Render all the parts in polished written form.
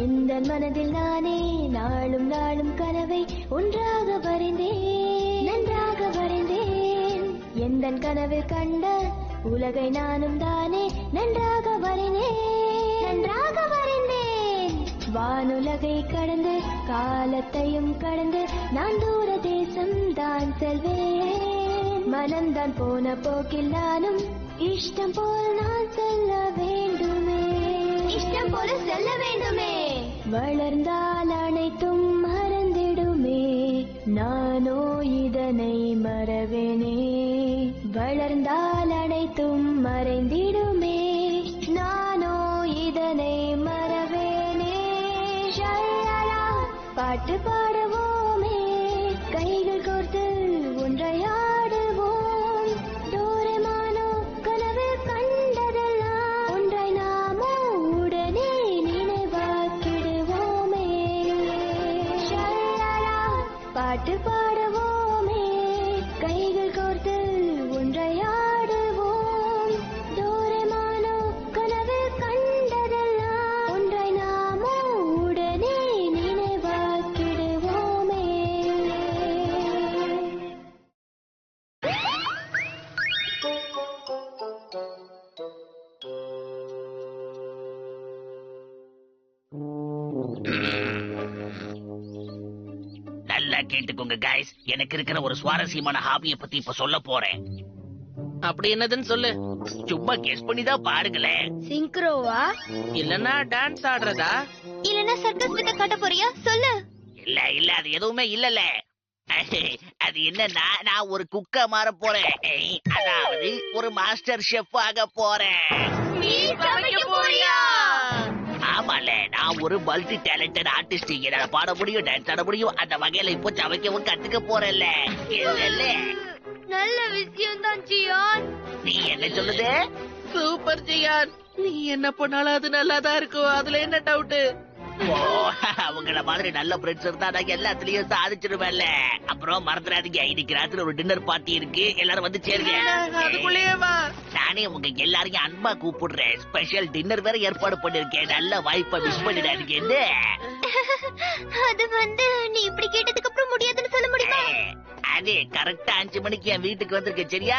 எந்த மனதில் நானே நாளும் நாளும் கனவை ஒன்றாக வரைந்தேன், நன்றாக வரைந்தேன். எந்த கனவில் கண்ட உலகை நானும் தானே நன்றாக வரைந்தேன், நன்றாக வரைந்தேன். வானுலகை கடந்து காலத்தையும் கடந்து நான் தூர தேசம் தான் செல்வேன். மனம்தான் போன போக்கில் நானும் இஷ்டம் போல் நான் செல்ல வேண்டுமே, இஷ்டம் போல செல்ல வேண்டுமே. வளர்ந்தால் அனைத்தும் மறந்திடுமே, நானோ இதனை மறவேனே. வளர்ந்தால் அனைத்தும் மறைந்திடுமே, நானோ இதனை மறவேனே. ஷல்லலா பாட்டு பாடுவோமே, கைகள் கோர்த்து ஒன்றையாடுவோம். டோரேமானோ கனவில் கண்டதெல்லாம் ஒன்றாய் நாமோ உடனே நினைவாக்கிடுவோமே. ஷல்லலா பாட்டு பாடுவோமே, கைகள் கோர்த்து ஒன்றையாடுவோம். டோரேமானோ கனவில் கண்டதெல்லாம் ஒன்றாய் நாமோ உடனே நினைவாக்கிடுவோமே. நல்லா கேட்டுக்கோங்க guys, எனக்கு இருக்கிற ஒரு சுவாரஸ்யமான ஹாபியை பத்தி இப்ப சொல்ல போறேன். அப்படி என்னதுன்னு சொல்லு. சும்மா கெஸ் பண்ணி தான் பாருங்களேன். சிங்க்ரோவா இல்லன்னா டான்ஸ் ஆடுறதா? இல்லனா சர்க்கஸ் வித்த காட்ட போறியா? சொல்லு. இல்ல அது எதுவுமே இல்லல. அது என்னன்னா, நான் ஒரு குக்க மாற போறேன். அதாவது ஒரு மாஸ்டர் ஷெஃப் ஆக போறேன். நீ சமைக்க போறியா? ஆமால, நான் ஒரு மல்டி டேலண்டட் ஆர்டிஸ்ட். என்னால பாட முடியும், டான்ஸ் ஆட முடியும். அந்த வகையில இப்போ சமைக்கவும் கத்துக்க போறேன்ல. நல்ல விஷயம் தான் ஜியான். நீ என்ன சொல்லுது? சூப்பர் ஜியான், நீ என்ன பண்ணாலும் அது நல்லாதான் இருக்கும். அதுல என்ன டவுட்? ஓ, அவங்கள மாதிரி நல்ல ஃப்ரெண்ட்ஸ் இருந்தா நான் எல்லாத்துலயும் சாதிச்சிருவேன்ல. அப்புறம் மறந்துடாதீங்க, இன்னைக்கு ராத்திரி ஒரு டின்னர் பார்ட்டி இருக்கு, எல்லாரும் வந்து சேருங்க. அதுக்குள்ளேயே வா. நானே உங்க எல்லாரையும் அன்பா கூப்பிடுறேன். ஸ்பெஷல் டின்னர் வேற ஏற்பாடு பண்ணிருக்கேன். நல்ல வாய்ப்பை மிஸ் பண்ணிடாதீங்க. அது வந்து நீ இப்படி கேட்டதுக்கு அப்புறம் முடியாதுன்னு சொல்ல முடியுமா? அதே கரெக்டா 5 மணிக்கு என் வீட்டுக்கு வந்திருக்கேன், சரியா?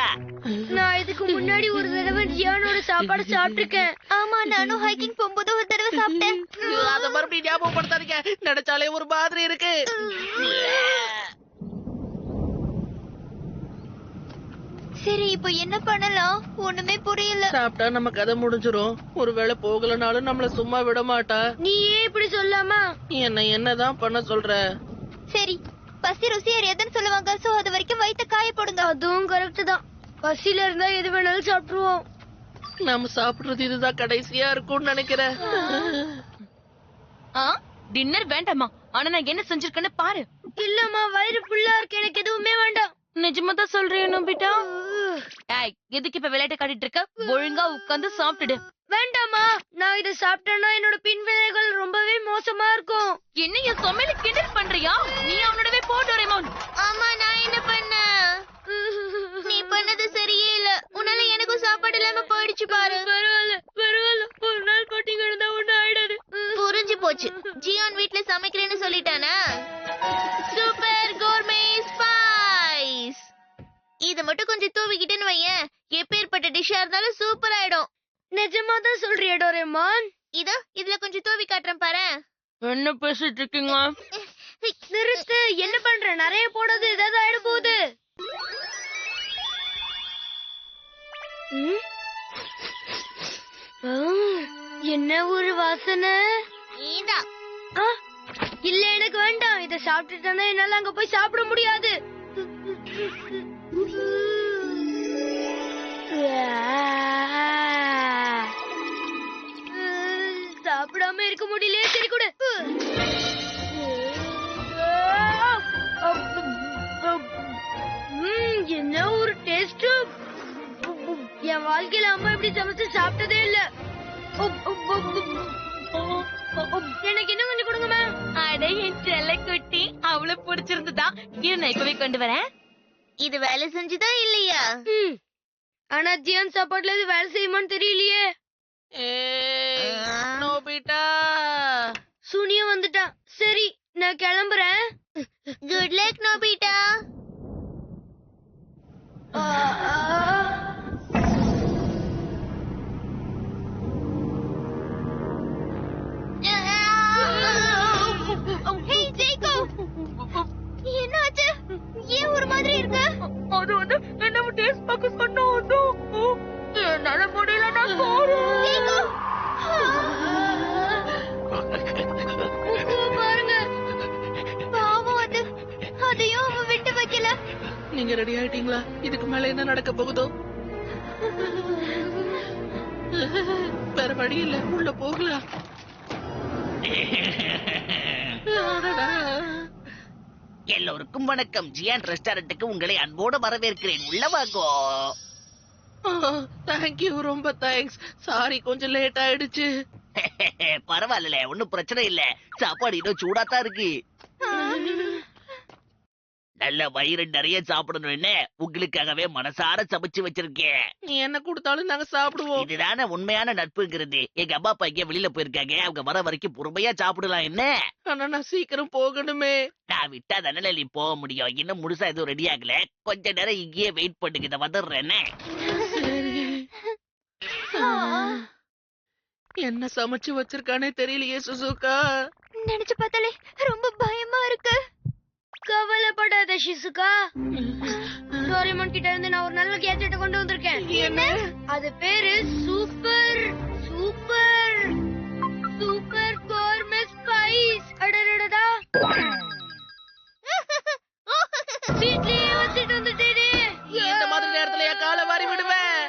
நான் இதுக்கு முன்னாடி ஒரு தடவை ஜியானோட சாப்பாடு சாப்பிட்டிருக்கேன். ஆமா, நானும் ஹைக்கிங் போகும்போது ஒரு தடவை சாப்பிட்டேன். அத மறுபடியும் ஞாபகப்படுத்தாதீங்க, நினைச்சாலே ஒரு மாதிரி இருக்கு. சரி, இப்போ என்ன பண்ணலாம்? ஒண்ணுமே புரியல. சாப்பிட்டா நம்ம கதை முடிஞ்சிரும். ஒருவேளை போகலனாலும் நம்மள சும்மா விட மாட்டா. நீ ஏன் இப்படி சொல்லாமா? என்னதான் பண்ண சொல்ற? சரி, பசி ருசி அறியாதுன்னு சொல்லுவாங்க. சோ அது வரைக்கும் வயித்த காய போடுங்க. அதுவும் கரெக்ட் தான். பசியில இருந்தா எது வேணாலும் சாப்பிடுவோம். நாம சாப்பிடுறது இதுதான் கடைசியா இருக்கும்னு நினைக்கிறேன். டின்னர் வேண்டாமா? ஆனா நான் என்ன செஞ்சிருக்கேன்னு பாரு. இல்லம்மா, வயிறு ஃபுல்லா இருக்கு, எனக்கு எதுவுமே வேண்டாம். நிஜமா தான் சொல்றேன் நம்பிட்டா. எதுக்கு இப்ப விளையாட்டு காட்டிட்டு இருக்க? ஒழுங்கா உட்கார்ந்து சாப்பிட்டுடு. வேண்டாமா, நான் இத சாப்பிட்டேன்னா என்னோட பின்விளைவுகள் ரொம்பவே மோசமா இருக்கும். என்ன என் சமையல கிண்டல் பண்றியா? நீ அவனோடவே போ டோரேமான். ஆமா, நான் என்ன பண்ண? நீ பண்ணது சரியே இல்ல. உன்னால எனக்கும் சாப்பாடு இல்லாம போயிடுச்சு பாரு. பரவாயில்ல ஒரு நாள் போட்டிங் இருந்தா ஒண்ணும் ஆயிடாது. புரிஞ்சு போச்சு. ஜியான் வீட்ல சமைக்கிறேன்னு சொல்லிட்டானா? Super gourmet spice. இத மட்டும் கொஞ்சம் தூவிக்கிட்டேன்னு வையேன், எப்பேற்பட்ட டிஷ்ஷா இருந்தாலும் சூப்பர் ஆயிடும். நிஜமா தான் சொல்றியா டோரேமான்? இதோ இதுல கொஞ்சம் தூவி காட்டுறேன் பாரு. என்ன பேசிட்டு இருக்கீங்க? நிறுத்து. என்ன பண்ற? நிறைய போடுறது ஏதாவது ஆயிட போகுது. என்ன ஒரு வாசனை. இல்ல, எனக்கு வேண்டாம். இத சாப்பிட்டுட்டா என்னால அங்க போய் சாப்பிட முடியாது. சாப்பிடாம இருக்க முடியலையே. சரி கொடு. என்ன ஒரு டேஸ்ட். என் வாழ்க்கையில அம்மா இப்படி சமைச்சு சாப்பிட்டதே இல்ல. எனக்கு இன்னும் கொஞ்சம் கொடுங்கம்மா. அட என் செல்ல குட்டி, அவ்வளவு பிடிச்சிருந்ததா? இரு, நான் இப்பவே கொண்டு வரேன். இது வேலை செஞ்சுதான் இல்லையா? ஆனா ஜியான் சாப்பாடுல இது வேலை செய்யுமான்னு தெரியலையே. நோபிட்டா, சுனியும் வந்துட்டான். சரி நான் கிளம்புறேன். Good luck Nobita. என்னாச்சு? ஏன் ஒரு மாதிரி இருக்கு? அது வந்து என்ன டேஸ்ட் பார்க்க சொன்னோம். என்னால முடியல, நான் போறேன். பாருங்க, பாவம் அது. அதையும் அவன் விட்டு வைக்கல. நீங்க ரெடி ஆயிட்டீங்களா? இதுக்கு மேல என்ன நடக்க போகுதோ? வேற வழி இல்ல, உள்ள போகலாம். அடடா. எல்லோருக்கும் வணக்கம். ஜியான் ரெஸ்டாரண்ட்டுக்கு உங்களை அன்போடு வரவேற்கிறேன். உள்ள வாங்கோ. தேங்க்யூ, ரொம்ப தேங்க்ஸ். சாரி, கொஞ்சம் லேட் ஆயிடுச்சு. பரவாயில்ல, ஒண்ணும் பிரச்சனை இல்ல. சாப்பாடு இன்னும் சூடாத்தான் இருக்கு. நல்ல வயிறு நிறைய சாப்பிடணும்னு உங்களுக்காகவே மனசார சமைச்சு வச்சிருக்கேன். நீ என்ன கொடுத்தாலும் நாங்க சாப்பிடுவோம். இதுதானே உண்மையான நட்புங்கிறது. எங்க அம்மா அப்பா இங்க வெளியில போயிருக்காங்க. அவங்க வர வரைக்கும் பொறுமையா சாப்பிடலாம். என்ன, ஆனா நான் சீக்கிரம் போகணுமே. நான் விட்டா தானே நீ போக முடியும். இன்னும் முழுசா எதுவும் ரெடி ஆகல. கொஞ்ச நேரம் இங்கேயே வெயிட் பண்ணுங்க, இதை வந்துடுறேன்னு. என்ன சமைச்சு வச்சிருக்கானே தெரியலையே சுசுகா. நினைச்சு பார்த்தாலே ரொம்ப பயமா இருக்கு. கவலைப்படாத ஷிசுகா. டோரேமான் கிட்ட இருந்து நான் ஒரு நல்ல கேஜெட் கொண்டு வந்திருக்கேன். என்ன? அது பேரு super super super gourmet spice. அடடடடா, வீட்லயே வச்சிட்டு வந்துட்டேனே. இந்த மாதிரி நேரத்துல என் காலை வாரி விடுவேன்.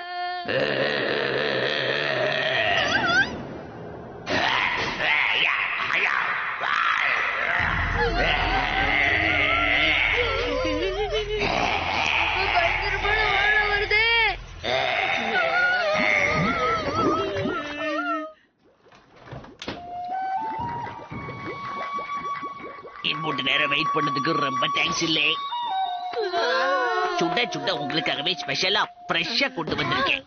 பயங்கரமான வாழை வருதே. இம்பூட்டு நேரம் வெயிட் பண்ணதுக்கு ரொம்ப தேங்க்ஸ் இல்லே. சுட சுட உங்களுக்காகவே ஸ்பெஷலா ஃப்ரெஷ்ஷா கொண்டு வந்திருக்கேன்.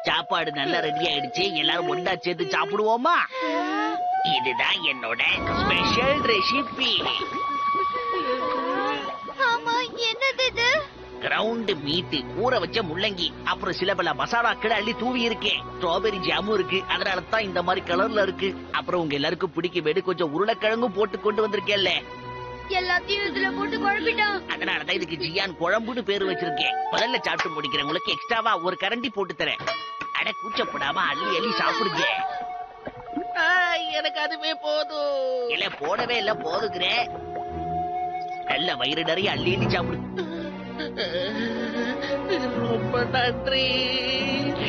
சாப்பாடு நல்லா ரெடி ஆயிடுச்சு. எல்லாரும் ஒண்ணா சேர்ந்து சாப்பிடுவோமா? இதுதான் என்னோட ஸ்பெஷல் ரெசிபி. ஆமா, என்னது இது? கிரவுண்ட் மீட், ஊற வச்ச முள்ளங்கி, அப்புறம் சில பல மசாலாக்கள் அள்ளி தூவி இருக்கேன். ஸ்ட்ராபெரி ஜாமும் இருக்கு. அதனால தான் இந்த மாதிரி கலர்ல இருக்கு. அப்புறம் உங்க எல்லாருக்கும் பிடிக்க கொஞ்சம் உருளைக்கிழங்கும் போட்டு கொண்டு வந்திருக்கேன்ல. எல்லாத்தையும் இதுல போட்டு குழப்பிட்டான். அதனாலதான் இதுக்கு ஜியான் குழம்புன்னு பேரு வச்சிருக்கேன். முதல்ல சாப்பிட்டு முடிக்கிறேன். உங்களுக்கு எக்ஸ்ட்ராவா ஒரு கரண்டி போட்டு தரேன். அட, கூச்சப்படாம அள்ளி அள்ளி சாப்பிடுங்க. எனக்கு அதுவே போதும். இல்ல போடவே இல்ல, போதுகிறேன். நல்ல வயிறு நிறைய அள்ளி அள்ளி சாப்பிடு. ரொம்ப நன்றி.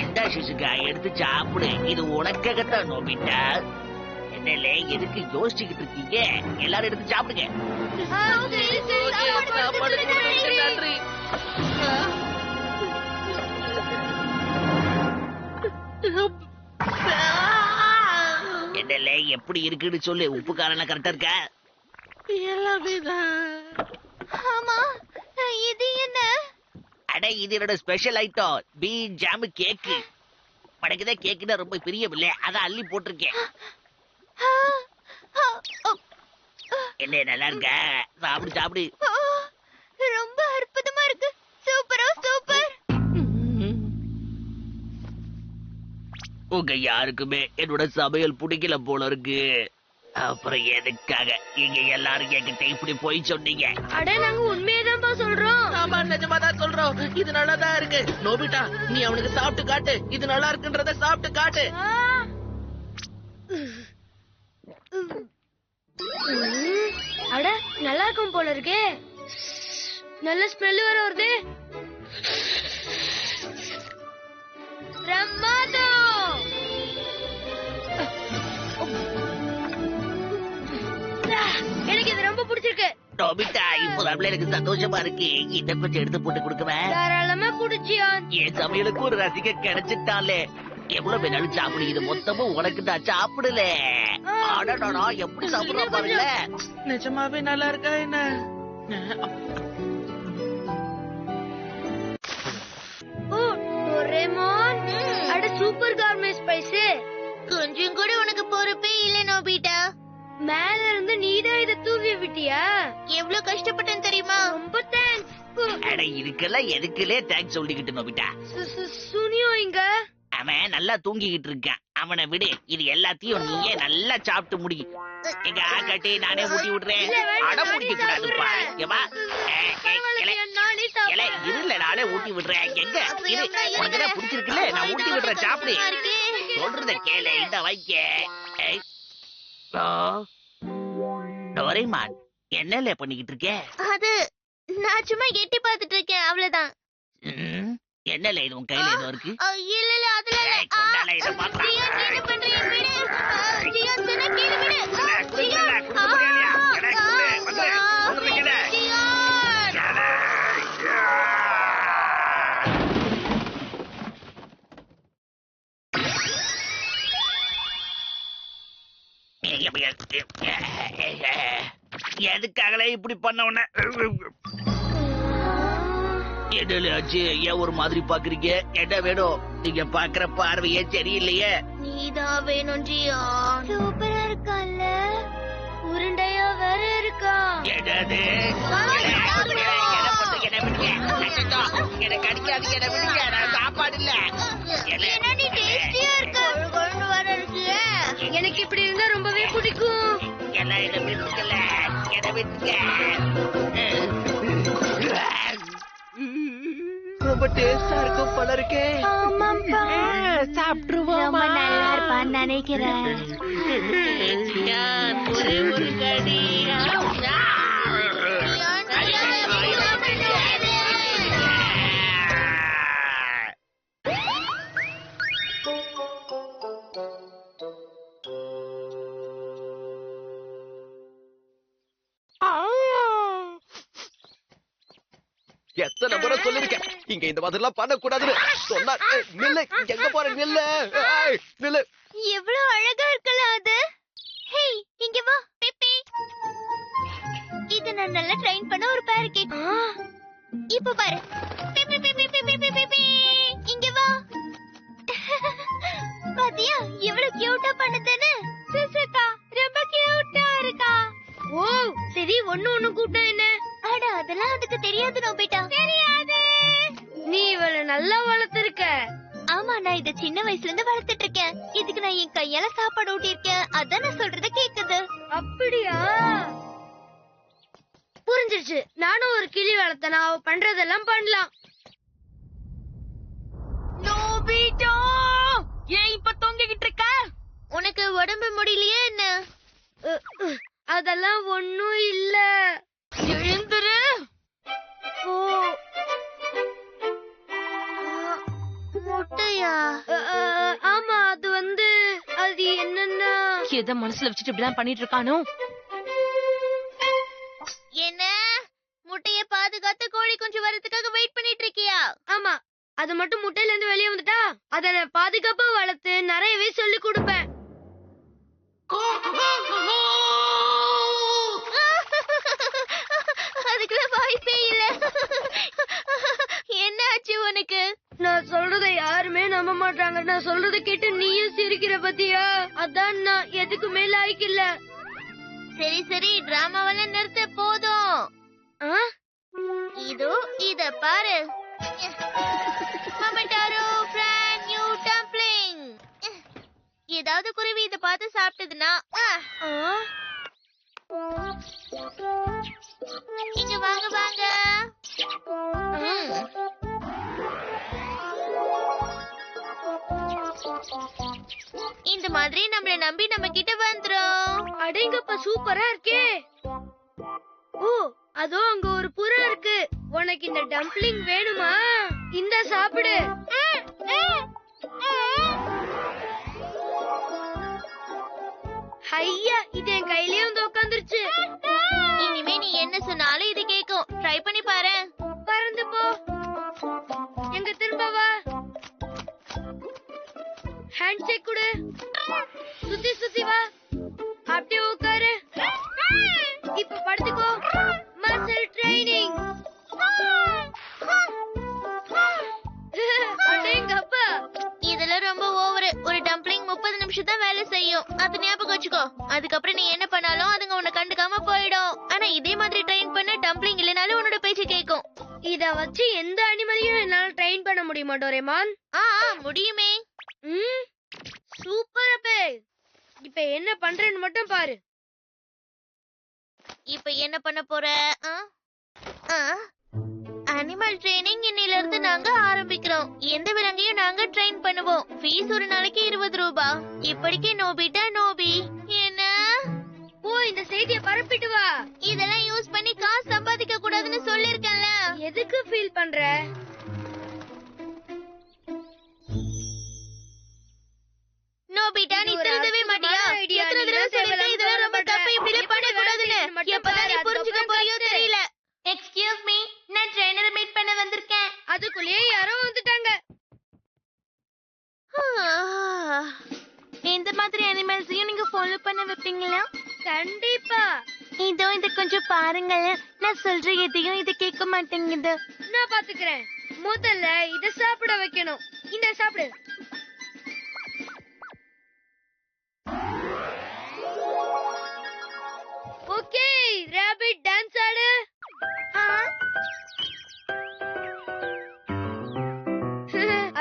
இந்த சிசுகா எடுத்து சாப்பிடு. இது உனக்காகத்தான் நோபிட்டா. என்னலே, எதுக்கு யோசிச்சுக்கிட்டு இருக்கீங்க? எல்லாரும் எடுத்து சாப்பிடுங்க. சரி, சரி, சாப்பாடு கொடுத்ததுக்கு நன்றி. என்னலே, எப்படி இருக்குன்னு சொல்லு. உப்பு காரம் கரெக்டா இருக்கா? எல்லாமே தான். ஆமா, இது என்ன? அட, இது என்னோட ஸ்பெஷல் ஐட்டம். பீன் ஜாம் கேக்கு. படக்குதே, கேக்குன்னா ரொம்ப பிரியவில்லை, அதான் அள்ளி போட்டிருக்கேன். ஆ, ஆ, ஓ, என்ன, நல்லா இருக்கா? சாப்பிடு சாப்பிடு. ஆ, ரொம்ப அற்புதமா இருக்கு. சூப்பரா சூப்பர். உங்க யாருக்குமே என்னோட சமையல் பிடிக்கல போல இருக்கு. அப்புறம் எதுக்காக நீங்க எல்லாரும் என்கிட்ட இப்படி போய் சொன்னீங்க? அட, நாங்க உண்மையதான்பா சொல்றோம். ஆமா, நிஜமா தான் சொல்றோம். இது நல்லாதான் இருக்கு. நோபிட்டா, நீ அவனுக்கு சாப்பிட்டு காட்டு. இது நல்லா இருக்குன்றத சாப்பிட்டு காட்டு. ஆ. அட, நல்லா இருக்கும் போல இருக்கே. நல்ல ஸ்மெல் வர வருது. பிரமாதம். எனக்கு இது ரொம்ப பிடிச்சிருக்கு. நோபிட்டா, இப்போதான் எனக்கு சந்தோஷமா இருக்கு. இத கொஞ்சம் எடுத்து போட்டு கொடுக்குவேன். தாராளமா குடிச்சியா? என் சமையலுக்கு ஒரு ரசிக கிடைச்சிட்டாலே. எவ்வளவு வேணாலும் சாப்பிடு. இது மொத்தமும் உனக்கு தான். சாப்பிடல. அடடா, எப்படி சாப்பிடுறா பாருங்க. நிஜமாவே நல்லா இருக்கா என்ன? ஓ, டோரேமான். அட, சூப்பர் கார்மே ஸ்பைஸ். கொஞ்சம் கூட உனக்கு பொறுப்பே இல்ல நோபிட்டா. மேல இருந்து நீதான் இத தூவி விட்டியா? எவ்வளவு கஷ்டப்பட்டேன் தெரியுமா? ரொம்ப தேங்க்ஸ். அட இதுக்கெல்லாம் எதுக்குலே தேங்க்ஸ் சொல்லிக்கிட்டு நோபிட்டா. சுனியோ இங்க? அவன் நல்லா தூங்கிக்கிட்டு இருக்கான். அவனை விடு, இது எல்லாத்தையும் நீயே நல்லா சாப்பிட்டு முடி. எங்க ஆக்காட்டி நானே ஊட்டி விடுறேன். அடம் பிடிக்க கூடாதுப்பா. ஏமா இருல, நானே ஊட்டி விடுறேன். எங்க இரு, உனக்கு பிடிச்சிருக்குல்ல, நான் ஊட்டி விடுறேன். சாப்பிடு, சொல்றத கேளு. இந்த வைக்க டோரேமான், என்னல பண்ணிக்கிட்டு இருக்க? அது நான் சும்மா எட்டி பார்த்துட்டு இருக்கேன், அவ்வளவுதான். என்னல இது உன் கையில ஏதோ இருக்கு? இல்ல இல்ல, அதுல இல்ல. கொண்டால இத பாத்தா. ஜியா, என்ன பண்றீங்க? விடு. ஜியா, சொன்னா கேளு, விடு. ஜியா. எதுக்காகல இப்படி பண்ண உடனே என்னல ஆச்சு? ஏன் ஒரு மாதிரி பாக்குறீங்க? என்ன வேணும்? நீங்க பாக்குற பார்வையே சரியில்லையே. நீதான் வேணும் ஜியா. சூப்பரா இருக்கான்ல, உருண்டையா வேற இருக்கா. என்னது? எனக்கு அடிக்காது, என்ன விடுங்க. நான் சாப்பாடு இல்ல. ஏன்னா நீ டேஸ்டியா இருக்க. கொழுந்து வர இருக்கு. எனக்கு இப்படி இருந்தா ரொம்பவே பிடிக்கும். எல்லாம் என்ன விட்டுக்கல, என்ன விட்டுக்க. ரொம்ப டேஸ்டா இருக்கும் போல இருக்கே. ஆமாப்பா, சாப்பிட்டுருவோம். ரொம்ப நல்லா இருப்பான்னு நினைக்கிறேன். ஒரே ஒரு கடி. எத்தனை முறை சொல்லிருக்கேன் இங்க இந்த மாதிரி எல்லாம் பண்ண கூடாதுன்னு. சொன்னா நில்லு, எங்க போற? நில்லு, நில்லு. எவ்வளவு அழகா இருக்கல அது. ஹேய், இங்க வா பிப்பி. இது நான் நல்லா ட்ரெயின் பண்ண ஒரு பேரகேட். இப்போ பாரு. பிப்பி பிப்பி பிப்பி பிப்பி. இங்க வா. பாத்தியா எவ்வளவு கியூட்டா பண்ணுதுன்னு? சிசுகா ரொம்ப கியூட்டா இருக்கா. ஓ சரி, ஒண்ணு கூப்பிட்டா என்ன? அட அதெல்லாம் அதுக்கு தெரியாது நோபிட்டா. தெரியாது. நீ இவளை நல்லா வளர்த்திருக்க. ஆமா, நான் இத சின்ன வயசுல இருந்து வளர்த்துட்டு இருக்கேன். இதுக்கு நான் என் கையால சாப்பாடு ஊட்டி இருக்கேன். அதான் நான் சொல்றத கேக்குது. அப்படியா? புரிஞ்சிருச்சு. நானும் ஒரு கிளி வளர்த்தேன். அவ பண்றதெல்லாம் பண்ணலாம். நோபிட்டா, ஏன் இப்ப தொங்கிக்கிட்டு இருக்க? உனக்கு உடம்பு முடியலையே என்ன? அதெல்லாம் ஒண்ணும் இல்ல. எழுந்துரு. ஓ, முட்டையா? ஆமா, அது அது என்னன்னா, எதை மனசுல வச்சுட்டு இப்படிலாம் பண்ணிட்டு இருக்கானோ? என்ன முட்டைய பாதுகாத்து கோழி குஞ்சு வரதுக்காக வெயிட் பண்ணிட்டு இருக்கியா? ஆமா, அது மட்டும் முட்டையில இருந்து வெளியே வந்துட்டா அத நான் பாதுகாப்பா வளர்த்து நிறையவே சொல்லி கொடுப்பேன். அதுக்குள்ள வாய்ப்பே இல்ல. என்ன ஆச்சு உனக்கு? நான் சொல்றத யாருமே நம்ப மாட்டாங்க. நான் சொல்றத கேட்டு நீயும் சிரிக்கிற பத்தியா? அதான் நான் எதுக்குமே லாய்க்கு இல்ல. சரி சரி, டிராமாவெல்லாம் நிறுத்த போதும். இதோ இத பாரு. மமட்டாரோ பிராண்ட் நியூ டம்ப்ளிங். ஏதாவது குருவி இத பார்த்து சாப்பிட்டதுன்னா இங்க வாங்க வாங்க. இந்த மாதிரி நம்மள நம்பி நம்ம கிட்ட வந்துரும். அடேங்கப்பா, சூப்பரா இருக்கே. ஓ, அதோ அங்க ஒரு புறா இருக்கு. உனக்கு இந்த டம்ப்ளிங் வேணுமா? இந்த சாப்பிடு. ஐயா, இது என் கையிலே வந்து உட்காந்துருச்சு. இனிமே நீ என்ன சொன்னாலும் இது கேக்கும். ட்ரை பண்ணி பாரு. பறந்து போ. எங்க திரும்ப வா. ஹேண்ட் ஷேக் கொடு. சுத்தி சுத்தி வா. அப்படியே உட்காரு. இப்ப படுத்துக்கோ. Muscle training. அடேங்கப்பா, இதெல்லாம் ரொம்ப ஓவர். ஒரு டம்ப்ளிங் 30 நிமிஷம் நிமிஷம் தான் வேலை செய்யும். அது ஞாபகம் வச்சுக்கோ. அதுக்கப்புறம் நீ என்ன பண்ணாலும் அதுங்க உன்னை கண்டுக்காம போயிடும். ஆனா இதே மாதிரி ட்ரெயின் பண்ண டம்ப்ளிங் இல்லனாலும் உன்னோட பேச்சு கேட்கும். இத வச்சு எந்த அனிமலையும் என்னால ட்ரெயின் பண்ண முடியுமா டோரேமான்? முடியுமே. சூப்பர் அப்பே. இப்ப என்ன பண்றேன்னு மட்டும் பாரு. இப்ப என்ன பண்ண போற? அனிமல் ட்ரெயினிங் இன்னில இருந்து நாங்க ஆரம்பிக்கிறோம். எந்த விலங்கையும் நாங்க ட்ரெயின் பண்ணுவோம். ஃபீஸ் ஒரு நாளைக்கு 20 ரூபாய். இப்படிக்கு நோபிட்டா நோபி. என்ன? ஓ, இந்த செய்தியை பரப்பிட்டு வா. இதெல்லாம் யூஸ் பண்ணி காசு சம்பாதிக்க கூடாதுன்னு சொல்லிருக்கேன்ல. எதுக்கு ஃபீல் பண்ற? நோபிட்டா நீ திருந்தவே மாட்டியா? எத்தனை தடவை சொல்லிருக்கேன் இதெல்லாம் ரொம்ப தப்பு, இப்படி பண்ண கூடாதுன்னு. எப்பதான் நீ புரிஞ்சுக்க போறியோ தெரியல. எக்ஸ்கியூஸ் மீ, நான் ட்ரெயினரை மீட் பண்ண வந்திருக்கேன். அதுக்குள்ளேயே யாரோ வந்துட்டாங்க. இந்த மாதிரி அனிமல்ஸையும் நீங்க ஃபாலோ பண்ண வைப்பீங்களா? கண்டிப்பா. இதோ இத கொஞ்சம் பாருங்களேன். நான் சொல்ற எதையும் இது கேட்க மாட்டேங்குது. நான் பாத்துக்கிறேன். முதல்ல இத சாப்பிட வைக்கணும். இந்த சாப்பிடு. ஓகே, ராபிட் டான்ஸ் ஆடு.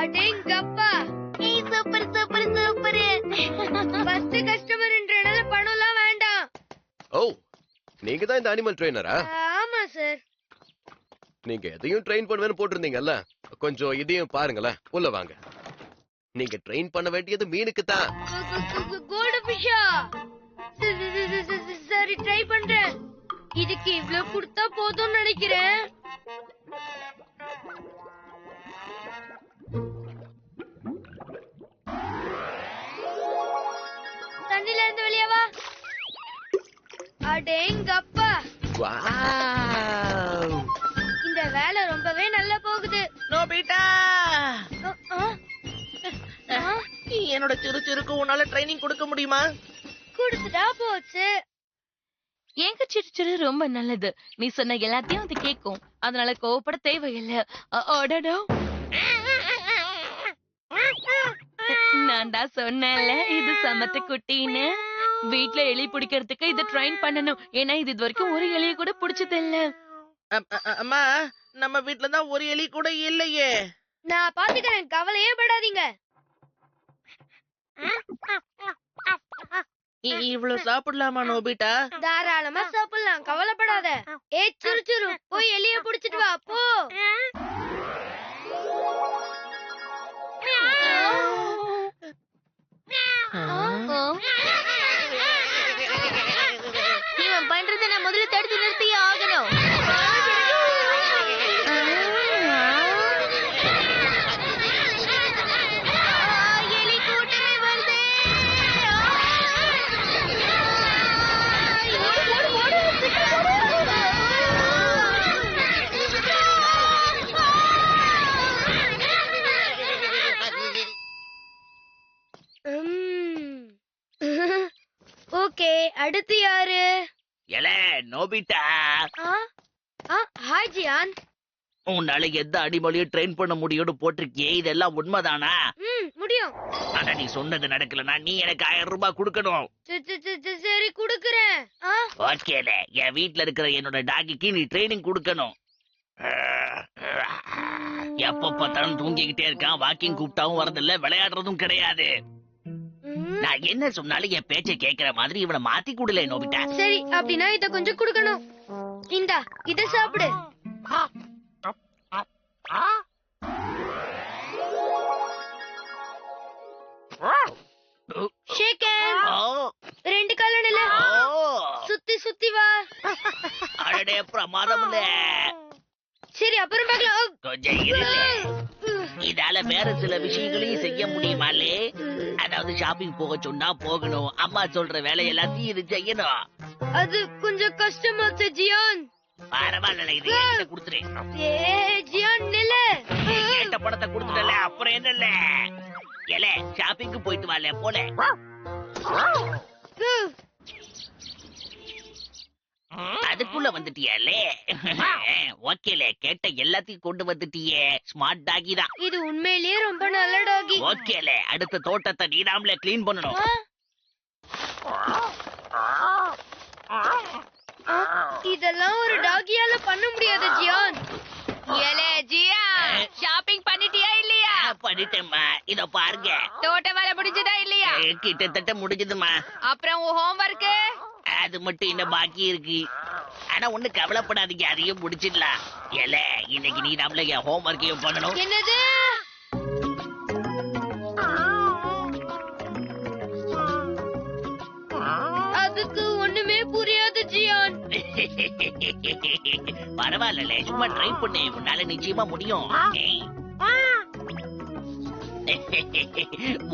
அடேங்கப்பா. Super super super. ஃபர்ஸ்ட் கஸ்டமர்ன்றனால பணம்லாம் வேண்டாம். ஓ, நீங்க தான் இந்த அனிமல் ட்ரெயினரா? ஆமா சார். நீங்க எதையும் ட்ரெயின் பண்ணுவேன்னு போட்டிருந்தீங்கல்ல, கொஞ்சம் இதையும் பாருங்களேன். உள்ள வாங்க. நீங்க ட்ரெயின் பண்ண வேண்டியது மீனுக்கு தான். கோல்டு ஃபிஷா? சரி, ட்ரை பண்றேன். இதுக்கு இவ்ளோ கொடுத்தா போதும்னு நினைக்கிறேன். தண்ணில இருந்து வெளியே வா. அடேங்கப்பா, வாவ். இந்த வேலை ரொம்பவே நல்லா போகுது. நோபிட்டா, என்னோட சிறு சிறுக்கு உன்னால ட்ரைனிங் கொடுக்க முடியுமா? கொடுத்துட்டா போச்சு. எங்க சிறு ரொம்ப நல்லது. நீ சொன்ன எல்லாத்தையும் அது கேட்கும். அதனால கோவப்பட தேவையில்லை. அடடா, நான் தான் சொன்னேன்ல இது சமத்து குட்டின்னு. வீட்ல எலி பிடிக்கிறதுக்கு இத ட்ரெயின் பண்ணணும். ஏன்னா இது வரைக்கும் ஒரு எலிய கூட பிடிச்சது இல்ல. அம்மா, நம்ம வீட்ல தான் ஒரு எலி கூட இல்லையே. நான் பாத்துக்கிறேன், கவலையே படாதீங்க. இவ்வளவு சாப்பிடலாமா நோபிட்டா? தாராளமா சாப்பிடலாம், கவலைப்படாத. ஏ சுரு சுரு, போய் எலிய புடிச்சிட்டு வா போ. இவன் பண்றதை நான் முதல்ல தடுத்து நிறுத்தியே ஆகணும். எலி கூட்டமே வருது. ஓகே, அடுத்து யாரு? எல நோபிட்டா, ஹாய் ஜியான். உன்னால எந்த அனிமலையும் ட்ரெயின் பண்ண முடியும்னு போட்டிருக்கியே, இதெல்லாம் உண்மைதானா? முடியும். ஆனா நீ சொன்னது நடக்கலனா நீ எனக்கு 1000 ரூபாய் கொடுக்கணும். சரி, குடுக்குறேன். ஓகேல, என் வீட்ல இருக்கிற என்னோட டாகிக்கு நீ ட்ரைனிங் கொடுக்கணும். எப்ப பார்த்தாலும் தூங்கிக்கிட்டே இருக்கான். வாக்கிங் கூப்பிட்டாவும் வரதில்ல, விளையாடுறதும் கிடையாது. நான் என்ன சொன்னாலும் என் பேச்சை கேட்கிற மாதிரி இவனை மாத்தி கூடல நோபிட்டா. சரி, அப்படின்னா இத கொஞ்சம் குடுக்கணும். இந்தா, இத சாப்பிடு. ஷேக் ஹேண்ட். ஓ, 2 கால நில. ஓ, சுத்தி சுத்தி வா. அடடே பிரமாதம்ல. சரி, அப்புறம் பார்க்கலாம். கொஞ்சம் இருல. இதால வேற சில விஷயங்களையும் செய்ய முடியுமாலே? அதாவது ஷாப்பிங் போக சொன்னா போகணும், அம்மா சொல்ற வேலை எல்லாத்தையும் இது செய்யணும். அது கொஞ்சம் கஷ்டமாச்சு ஜியான். பரவாயில்ல, இது என்கிட்ட கொடுத்துரு. ஏ ஜியான் நில்லு. கேட்ட படத்தை கொடுத்துடல, அப்புறம் என்னல்ல. ஏலே, ஷாப்பிங்க்கு போயிட்டு வாலே, போல. அதுக்குள்ள வந்துட்டியாலே ஓகேலே கேட்ட எல்லாத்தையும் கொண்டு வந்துட்டியே ஸ்மார்ட் டாகி தான் இது உண்மையிலேயே ரொம்ப நல்ல டாகி. ஓகேலே அடுத்த தோட்டத்தை நீடாமலே கிளீன் பண்ணணும் இதெல்லாம் ஒரு டாகியால பண்ண முடியாது ஜியான். ஏலே ஜியா ஷாப்பிங் பண்ணிட்டியா இல்லையா? பண்ணிட்டேம்மா இத பாருங்க தோட்ட வேலை முடிஞ்சதா இல்லையா? கிட்டத்தட்ட முடிஞ்சதுமா அப்புறம் உன் ஹோம்வொர்க் அது மட்டும் இன்னும் பாக்கி இருக்கு ஆனா ஒண்ணு கவலைப்படாதீங்க அதையும் முடிச்சிடலாம் ஏலே இன்னைக்கு நீ நம்மள என் ஹோம் ஒர்க்கையும் பண்ணணும் என்னது? அதுக்கு ஒண்ணுமே புரியாது ஜியான். பரவாயில்ல சும்மா ட்ரை பண்ணு உன்னால நிச்சயமா முடியும்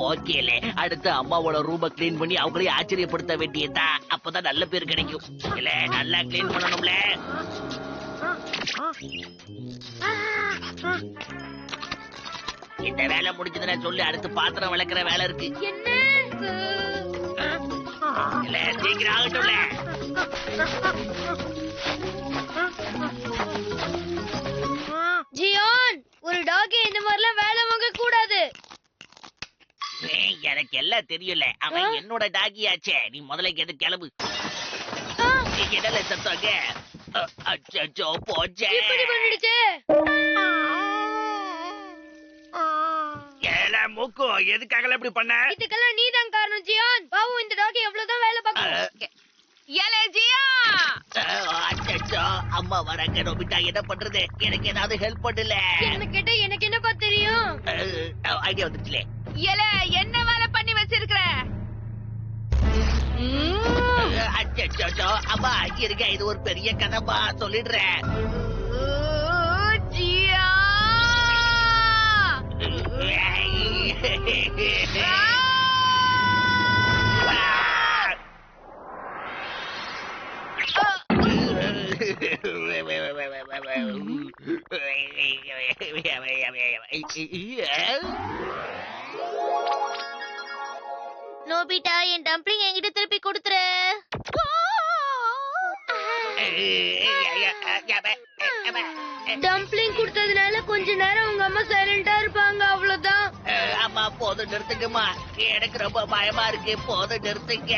ஓகேலே அடுத்து அம்மாவோட ரூம கிளீன் பண்ணி அவங்களையும் ஆச்சரியப்படுத்த வேண்டியதா அப்பதான் நல்ல பேர் கிடைக்கும் இல்ல நல்லா கிளீன் பண்ணணும்ல இந்த வேலை முடிஞ்சதுன்னா சொல்லு அடுத்து பாத்திரம் விளக்குற வேலை இருக்கு என்ன? இல்ல சீக்கிரம் ஆகட்டும்ல ஜியான், ஒரு டாகி இந்த மாதிரிலாம் வேலை வாங்க கூடாது. எனக்கு எல்லாம் தெரியல அவன் என்னோட டாகியாச்சே நீ முதல்ல எது கிளம்பு என்னல சத்தாங்க அச்சோ போச்சே இப்படி பண்ணிடுச்சே. ஏல மூக்கு எதுக்காக இப்படி பண்ண இதுக்கெல்லாம் நீதான் காரணம் ஜியான். பாவம் இந்த டாகி எவ்வளவுதான் வேலை பார்க்கும். ஏலே ஜியா அச்சோ அம்மா வராங்க நோபிட்டா என்ன பண்றது எனக்கு ஏதாவது ஹெல்ப் பண்ணல என்ன கேட்டா எனக்கு என்னப்பா தெரியும்? ஐடியா வந்துச்சுலே ஏலே என்ன வேலை பண்ணி வச்சிருக்கிற? அச்சோ அம்மா இருங்க இது ஒரு பெரிய கதைப்பா சொல்லிடுறேன் ஜியா நோபிட்டா என் டம்ப்ளிங் என்கிட்ட திருப்பி கொடுத்துரு. டம்ப்ளிங் கொடுத்ததுனால கொஞ்ச நேரம் உங்க அம்மா சைலண்டா இருப்பாங்க, அவ்வளவுதான். அம்மா போதும் நிறுத்துங்கம்மா எனக்கு ரொம்ப பயமா இருக்கு போதும் நிறுத்துங்க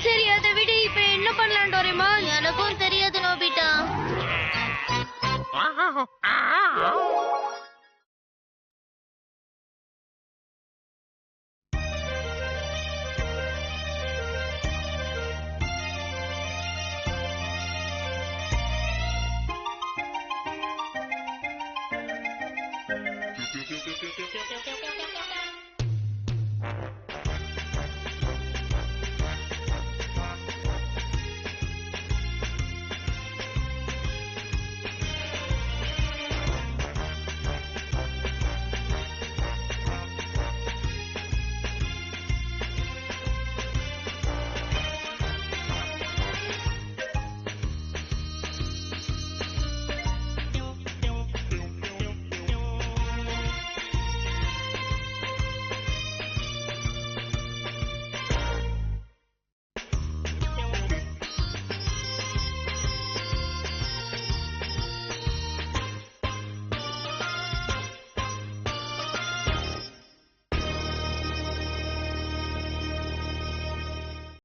சரி அதை விட இப்ப என்ன பண்ணலாம் டோரேமான்? எனக்கும் தெரியாது நோபிட்டா.